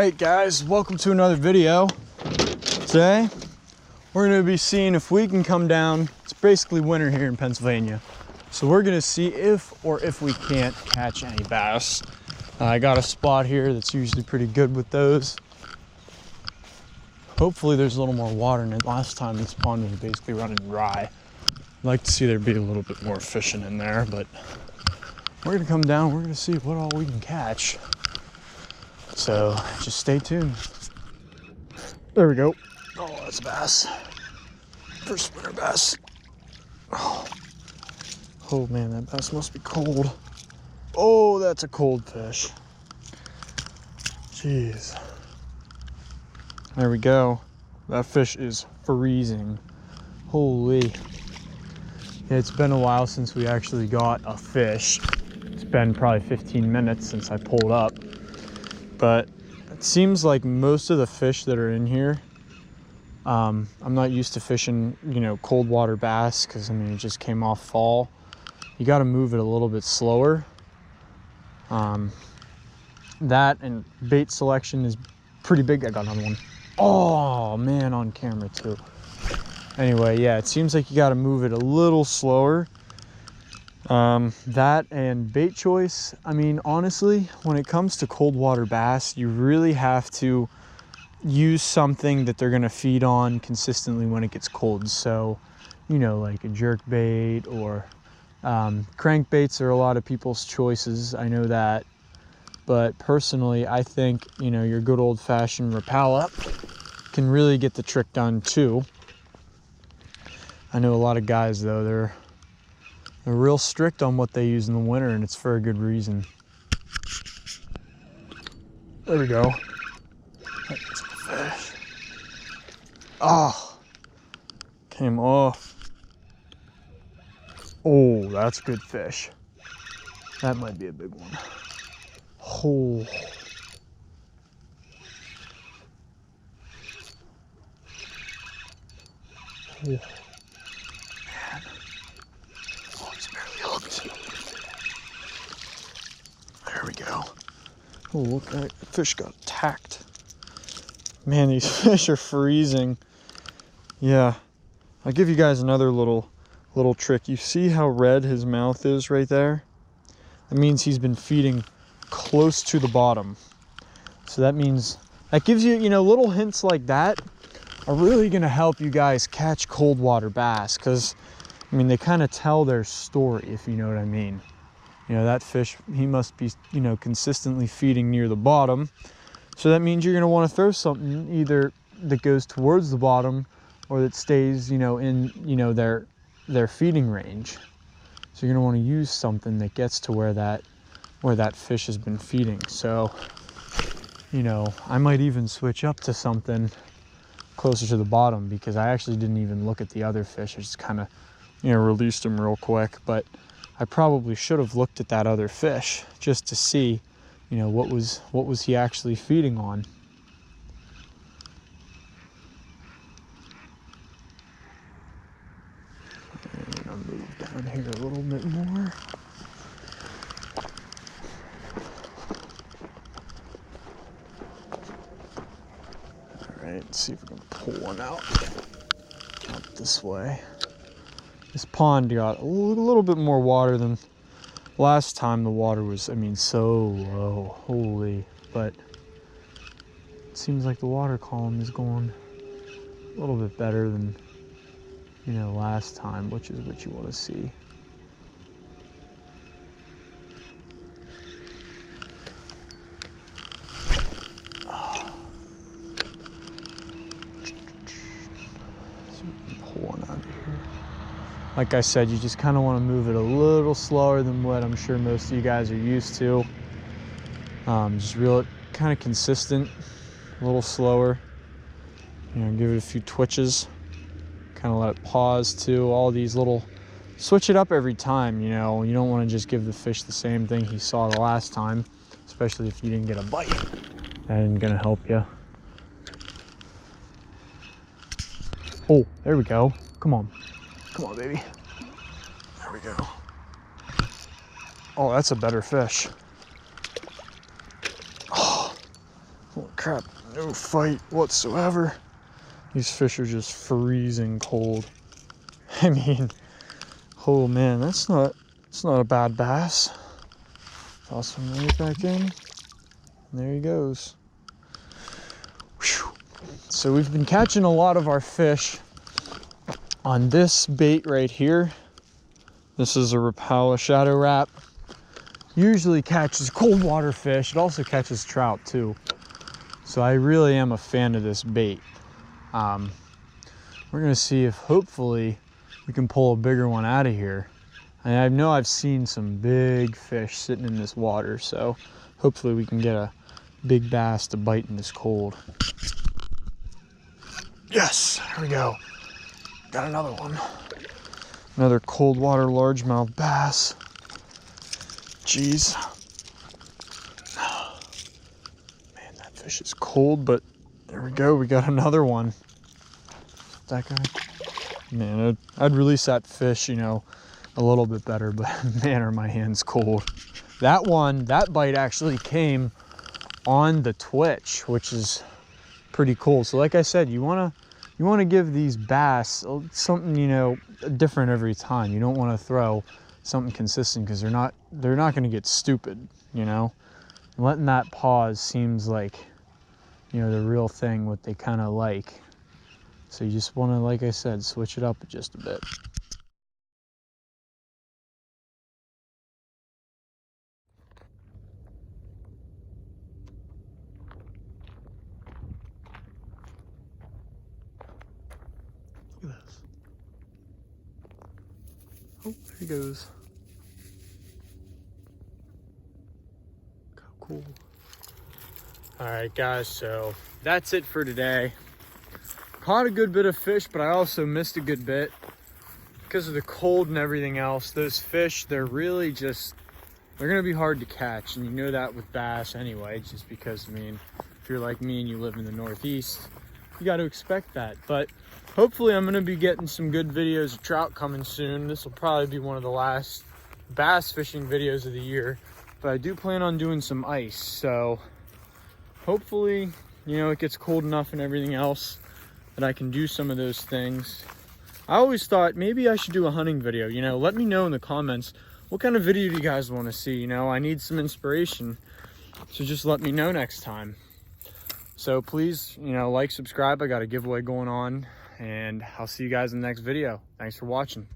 Alright guys, welcome to another video. Today, we're going to be seeing if we can come down. It's basically winter here in Pennsylvania. So we're going to see if we can't catch any bass. I got a spot here that's usually pretty good with those. Hopefully there's a little more water in it. Last time this pond was basically running dry. I'd like to see there be a little bit more fishing in there, but we're going to come down, we're going to see what all we can catch. So just stay tuned. There we go. Oh, that's a bass. First winter bass. Oh man, that bass must be cold. Oh, that's a cold fish. Jeez. There we go. That fish is freezing. Holy. Yeah, it's been a while since we actually got a fish. It's been probably 15 minutes since I pulled up. But it seems like most of the fish that are in here, I'm not used to fishing, cold water bass because, it just came off fall. You got to move it a little bit slower. That and bait selection is pretty big. I got another one. Oh, man, on camera too. Anyway, yeah, it seems like you got to move it a little slower. That and bait choice. Honestly, when it comes to cold water bass, you really have to use something that they're going to feed on consistently when it gets cold. So, like a jerk bait or crankbaits are a lot of people's choices. I know that. But personally, I think, your good old-fashioned Rapala can really get the trick done too. I know a lot of guys, though, they're real strict on what they use in the winter, and it's for a good reason. There we go. That's a fish. Oh, came off. Oh, that's good fish. That might be a big one. Oh. Oh. There we go. Oh, look, that fish got attacked. Man, these fish are freezing. Yeah, I'll give you guys another little trick. You see how red his mouth is right there? That means he's been feeding close to the bottom. So that means, that gives you, little hints like that are really gonna help you guys catch cold water bass, because, they kind of tell their story, if you know what I mean. That fish, he must be, consistently feeding near the bottom. So that means you're going to want to throw something either that goes towards the bottom or that stays, in, their feeding range. So you're going to want to use something that gets to where that fish has been feeding. So, I might even switch up to something closer to the bottom, because I actually didn't even look at the other fish. I just kind of, released him real quick. But I probably should have looked at that other fish just to see, what was he actually feeding on. And I'll move down here a little bit more. All right, let's see if we can pull one out this way. This pond got a little bit more water than last time. The water was, so low. Holy. But it seems like the water column is going a little bit better than, last time, which is what you want to see. Pull one out of here. Like I said, you just kind of want to move it a little slower than what I'm sure most of you guys are used to. Just reel it kind of consistent, a little slower. Give it a few twitches. Kind of let it pause too. All these little, switch it up every time. You don't want to just give the fish the same thing he saw the last time, especially if you didn't get a bite. That ain't gonna help you. Oh, there we go. Come on. Come on, baby. There we go. Oh, that's a better fish. Oh, Holy crap, no fight whatsoever. These fish are just freezing cold. I mean, oh man, it's not a bad bass. Toss him right back in. There he goes. Whew. So we've been catching a lot of our fish on this bait right here. This is a Rapala Shadow Rap. Usually catches cold water fish. It also catches trout too. So I really am a fan of this bait. We're gonna see if hopefully we can pull a bigger one out of here. And I know I've seen some big fish sitting in this water, so hopefully we can get a big bass to bite in this cold. Yes, here we go. Got another one. Another cold water largemouth bass. Jeez. Man, that fish is cold, but there we go. We got another one. That guy. Man, I'd release that fish, you know, a little bit better, but man, are my hands cold. That one, that bite actually came on the twitch, which is pretty cool. So like I said, you want to give these bass something, you know, different every time. You don't want to throw something consistent because they're not going to get stupid, you know. Letting that pause seems like, you know, the real thing, what they kind of like. So you just want to, like I said, switch it up just a bit. Look at this. Oh, there he goes. Look how cool. All right, guys, so that's it for today. Caught a good bit of fish, but I also missed a good bit because of the cold and everything else. Those fish, they're really just, they're gonna be hard to catch, and you know that with bass anyway, just because, I mean, if you're like me and you live in the Northeast, you got to expect that. But hopefully I'm gonna be getting some good videos of trout coming soon. This will probably be one of the last bass fishing videos of the year, but I do plan on doing some ice. So hopefully, you know, it gets cold enough and everything else that I can do some of those things. I always thought maybe I should do a hunting video. You know, let me know in the comments, what kind of video do you guys want to see? You know, I need some inspiration, so just let me know next time. So please, you know, like, subscribe. I got a giveaway going on, and I'll see you guys in the next video. Thanks for watching.